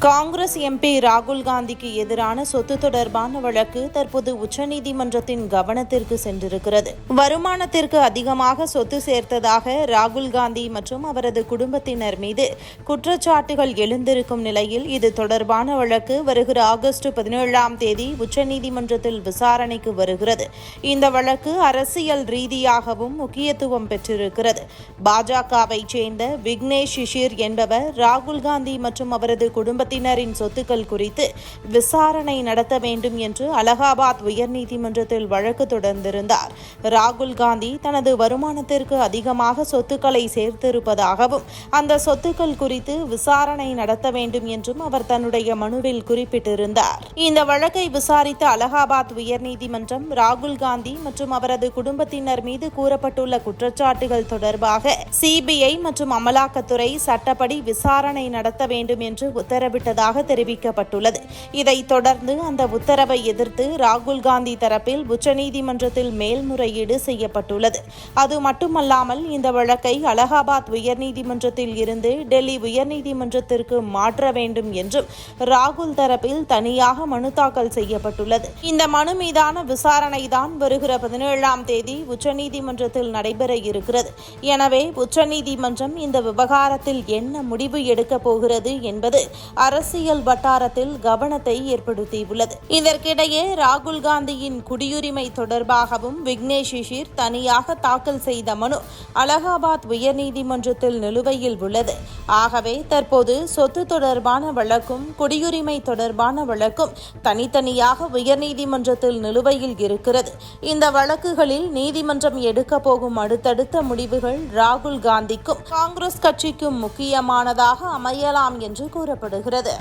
Congress MP ராகுல் காந்திக்கு எதிரான சொத்து தொடர்பான வழக்கு தற்போது உச்சநீதிமன்றத்தின் கவனத்திற்கு சென்றிருக்கிறது. வருமானத்திற்கு அதிகமாக சொத்து சேர்த்ததாக ராகுல் காந்தி மற்றும் அவரது குடும்பத்தினர் மீது குற்றச்சாட்டுகள் எழுந்திருக்கும் நிலையில் இது தொடர்பான வழக்கு வருகிற ஆகஸ்ட் 17ஆம் தேதி உச்சநீதிமன்றத்தில் விசாரணைக்கு வருகிறது. இந்த வழக்கு அரசியல் ரீதியாகவும் முக்கியத்துவம் பெற்றிருக்கிறது. பாஜகவை சேர்ந்த விக்னேஷ் சிஷிர் என்பவர் ராகுல் காந்தி மற்றும் அவரது குடும்பத்தினரின் சொத்துக்கள் குறித்து விசாரணை நடத்த வேண்டும் என்று அலகாபாத் உயர்நீதிமன்றத்தில் வழக்கு தொடர்ந்திருந்தார். ராகுல் காந்தி தனது வருமானத்திற்கு அதிகமாக சொத்துக்களை சேர்த்திருப்பதாகவும் அந்த சொத்துக்கள் குறித்து விசாரணை நடத்த வேண்டும் என்றும் அவர் தன்னுடைய மனுவில் குறிப்பிட்டிருந்தார். இந்த வழக்கை விசாரித்த அலகாபாத் உயர்நீதிமன்றம் ராகுல் காந்தி மற்றும் அவரது குடும்பத்தினர் மீது கூறப்பட்டுள்ள குற்றச்சாட்டுகள் தொடர்பாக சிபிஐ மற்றும் அமலாக்கத்துறை சட்டப்படி விசாரணை நடத்த வேண்டும் என்று உத்தரவிட்டதாக தெரிவிக்கப்பட்டுள்ளது. இதைத் தொடர்ந்து அந்த உத்தரவை எதிர்த்து ராகுல் காந்தி தரப்பில் உச்சநீதிமன்றத்தில் மேல்முறையீடு செய்யப்பட்டுள்ளது. அது மட்டுமல்லாமல் இந்த வழக்கை அலகாபாத் உயர்நீதிமன்றத்தில் இருந்து டெல்லி உயர்நீதிமன்றத்திற்கு மாற்ற வேண்டும் என்றும் ராகுல் தரப்பில் தனியாக மனு தாக்கல் செய்யப்பட்டுள்ளது. இந்த மனு மீதான விசாரணை தான் வருகிற 17ஆம் தேதி உச்சநீதிமன்றத்தில் நடைபெற இருக்கிறது. எனவே உச்சநீதிமன்றம் இந்த விவகாரத்தில் என்ன முடிவு எடுக்கப் போகிறது என்பது அரசியல் வட்டாரத்தில் கவனத்தை ஏற்படுத்தியுள்ளது. இதற்கிடையே ராகுல் காந்தியின் குடியுரிமை தொடர்பாகவும் விக்னேஷ் சிஷிர் தனியாக தாக்கல் செய்த மனு அலகாபாத் உயர்நீதிமன்றத்தில் நிலுவையில் உள்ளது. ஆகவே தற்போது சொத்து தொடர்பான வழக்கும் குடியுரிமை தொடர்பான வழக்கும் தனித்தனியாக உயர்நீதிமன்றத்தில் நிலுவையில் இருக்கிறது. இந்த வழக்குகளில் நீதிமன்றம் எடுக்க போகும் அடுத்தடுத்த முடிவுகள் ராகுல் காந்திக்கும் காங்கிரஸ் கட்சிக்கும் முக்கியமானதாக அமையலாம் என்று கூறப்படுகிறது.